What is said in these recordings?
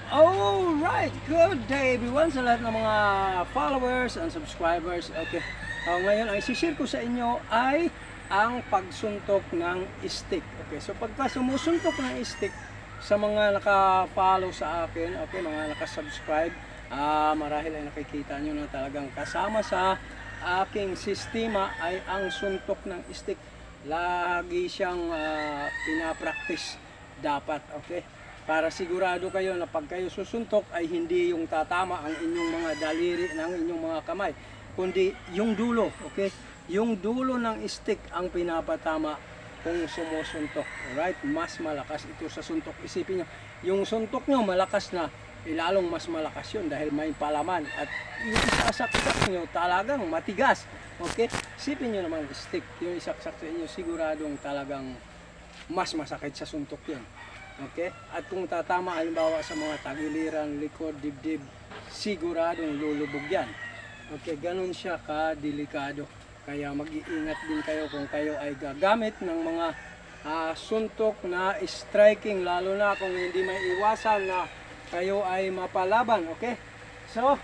Alright, good day everyone sa lahat ng mga followers and subscribers. Okay, ngayon ang isi-share ko sa inyo ay ang pagsuntok ng stick. Okay, so pagka sumusuntok ng stick sa mga naka-follow sa akin, okay, mga naka-subscribe, marahil ay nakikita nyo na talagang kasama sa aking sistema ay ang suntok ng stick. Lagi siyang pinapractice dapat, okay? Para sigurado kayo na pag kayo susuntok ay hindi yung tatama ang inyong mga daliri ng inyong mga kamay, kundi yung dulo, okay? Yung dulo ng stick ang pinapatama kung sumusuntok. Alright? Mas malakas ito sa suntok. Isipin nyo, yung suntok nyo malakas na, lalong mas malakas yun dahil may palaman. At yung isasaksak nyo talagang matigas. Okay? Isipin nyo naman, stick, yung isaksak sa inyo, siguradong talagang mas masakit sa suntok yun. Okay? At kung tatama halimbawa sa mga tagiliran, likod, dibdib, siguradong lulubog yan. Okay, ganun siya kadelikado. Kaya mag-iingat din kayo kung kayo ay gagamit ng mga suntok na striking, lalo na kung hindi may iwasan na kayo ay mapalaban. Okay? So,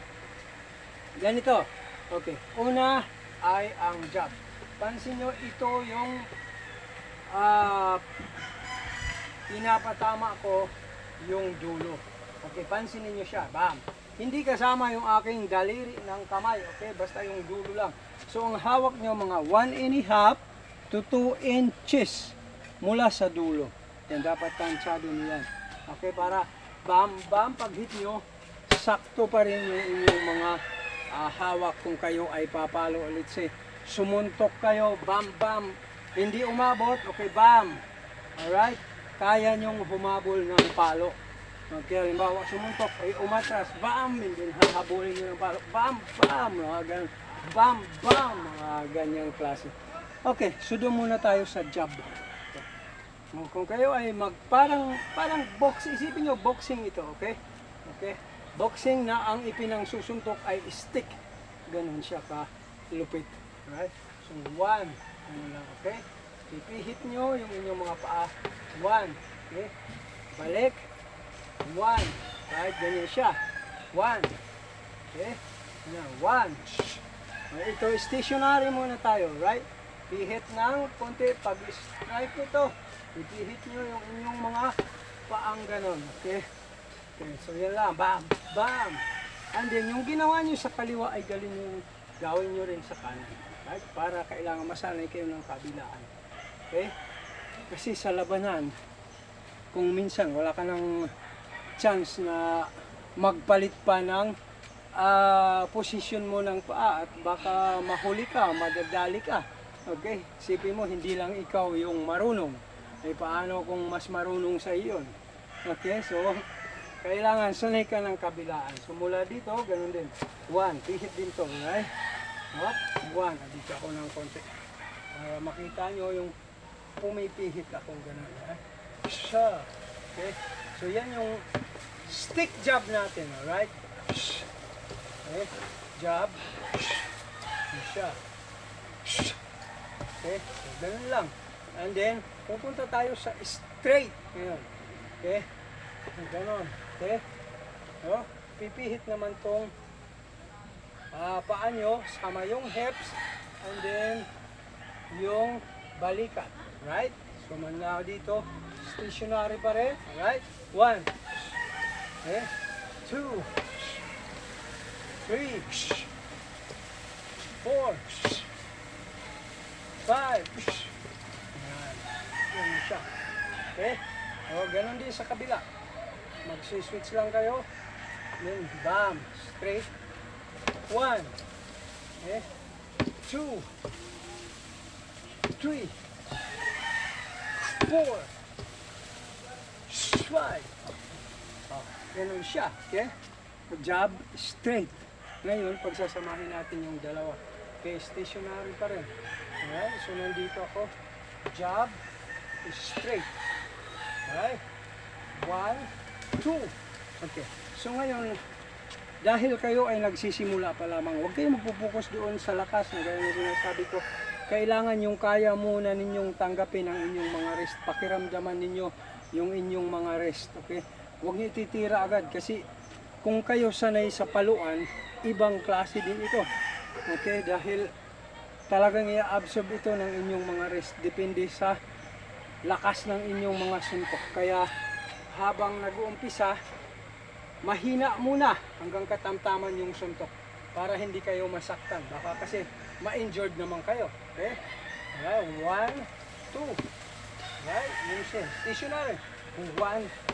ganito. Okay, una ay ang jab. Pansin nyo, ito yung pinapatama ko yung dulo. Okay, pansinin nyo siya. Bam! Hindi kasama yung aking daliri ng kamay. Okay, basta yung dulo lang. So, ang hawak nyo mga 1.5 to 2 inches mula sa dulo. Yan, dapat tansyado nyo yan. Okay, para bam, bam, pag hit nyo, sakto pa rin yung inyong mga hawak kung kayo ay papalo. Let's say, sumuntok kayo, bam, bam. Hindi umabot, okay, bam. Alright? Kaya nyong humabol ng palo. Okay, halimbawa sumuntok, ay umatras, bam, hindi hahabulin nyo ng palo, bam, bam, mga ganyan, bam, bam, mga ganyang klase. Okay, so doon muna tayo sa jab. Okay. Kung kayo ay parang box, isipin nyo, boxing ito, okay? Okay, boxing na ang ipinangsusuntok ay stick. Ganun siya ka lupit. Right? So, 1, ano lang, okay? Ipihit nyo yung inyong mga paa. 1, okay? Balik. 1, kahit ganyan siya. 1, okay? 1. Ito, stationary muna tayo, right? Pihit ng konti. Pag-strike ito, ipihit nyo yung inyong mga paang ganon, okay? Okay, so yan lang. Bam, bam. And then, yung ginawa nyo sa kaliwa ay gawin nyo rin sa kanan. Right? Para kailangan masanay kayo ng kabilaan. Okay? Kasi sa labanan, kung minsan wala ka ng chance na magpalit pa ng posisyon mo ng paa at baka mahuli ka, madadali ka. Okay? Isipin mo, hindi lang ikaw yung marunong. Eh, paano kung mas marunong sa iyon? Okay? So, kailangan sanay ka ng kabilaan. So, mula dito, ganun din. 1, pihit din to. Right? What? 1, dito ako ng konti. Para makita nyo yung pumipihit akong gano'n. Siya. Okay? So, yan yung stick jab natin. Alright? Okay? Jab. Siya. Okay? So, gano'n lang. And then, pupunta tayo sa straight. Ngayon. Okay? Gano'n. Okay? So, pipihit naman tong paa nyo, sama yung hips, and then, yung balikat. Right? So, muna dito, stationary pa rin. Alright? 1. Okay? 2. 3. 4. 5. Yan. Yan siya. Okay? O, ganun din sa kabila. Mag-switch lang kayo. Then, bam. Straight. 1. Okay? 2. 3. 4, 5. Ganun siya. Okay? Jab, straight. Ngayon, pagsasamahin natin yung dalawa. Okay, stationary pa rin. Alright, so nandito ako. Jab, straight. Alright. 1, 2. Okay. So ngayon, dahil kayo ay nagsisimula pa lamang, huwag kayong magpupokus doon sa lakas na gaya na sinasabi ko. Kailangan yung kaya muna ninyong tanggapin ang inyong mga rest. Pakiramdaman ninyo yung inyong mga rest. Okay? huwag niyo ititira agad kasi kung kayo sanay sa paluan, ibang klase din ito. Okay, dahil talagang i-absorb ito ng inyong mga rest, depende sa lakas ng inyong mga suntok. Kaya habang nag-uumpisa, mahina muna hanggang katamtaman yung suntok para hindi kayo masaktan. Baka kasi ma-injured naman kayo. Okay? Alright, 1, 2. Right? Yung stationary. 1,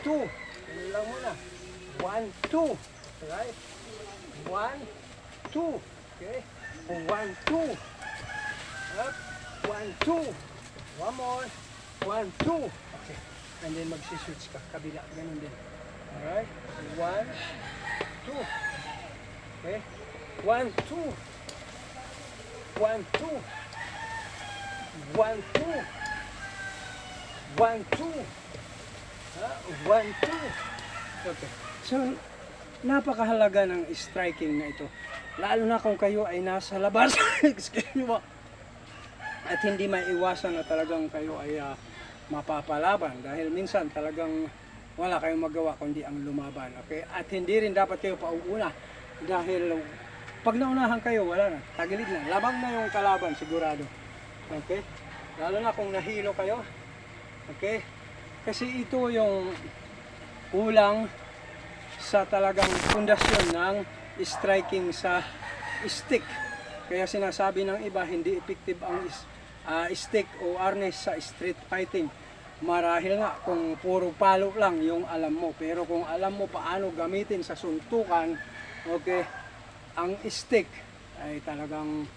2. Ano lang muna. 1, 2. Right? 1, 2. Okay? 1, 2. Up. 1, 2. One more. 1, 2. Okay. And then magsiswitch ka. Kabila. Ganun din. Alright? 1, 2. Okay? 1, 2. 1, 2. 1, 2. 1, 2. 1, 2. Okay. So, napakahalaga ng striking na ito. Lalo na kung kayo ay nasa labas. Excuse me po. At hindi maiwasan na talagang kayo ay mapapalaban. Dahil minsan talagang wala kayong magawa kundi ang lumaban. Okay? At hindi rin dapat kayo pauuna. Dahil pag naunahan kayo, wala na. Tagilid na. Labang na yung kalaban, sigurado. Okay? Lalo na kung nahilo kayo. Okay? Kasi ito yung kulang sa talagang pundasyon ng striking sa stick. Kaya sinasabi ng iba, hindi effective ang stick o arnes sa street fighting. Marahil nga kung puro palo lang yung alam mo. Pero kung alam mo paano gamitin sa suntukan, okay, ang stick ay talagang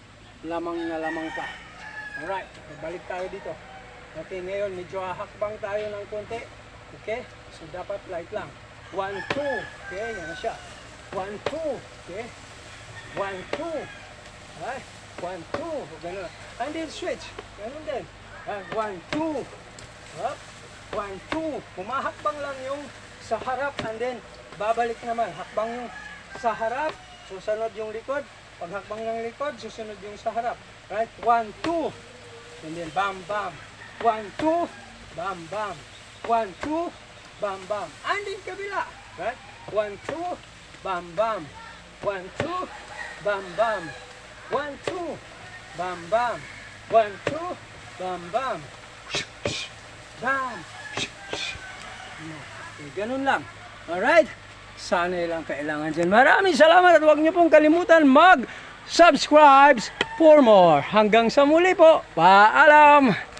lamang na lamang ka. Alright, balik tayo dito. Okay, ngayon medyo hahakbang tayo ng konti. Okay, so dapat light lang. 1, 2. Okay, yan na siya. 1, 2. Okay. 1, 2. Ay, 1, 2. Ganun. And then switch. Ganun din. 1, 2. Up. 1, 2. Humahakbang lang yung sa harap and then babalik naman. Hakbang yung sa harap. Susunod yung likod. Paghakbang ng likod, susunod yung sa harap. Right? 1, 2. And then bam, bam. 1, 2. Bam, bam. 1, 2. Bam, bam. And then kabila. Right? 1, 2. Bam, bam. 1, 2. Bam, bam. 1, 2. Bam, bam. 1, 2. Bam, bam. Bam. Okay, ganun lang. Alright? Sana lang kailangan dyan. Maraming salamat at huwag niyo pong kalimutan mag-subscribe for more. Hanggang sa muli po. Paalam!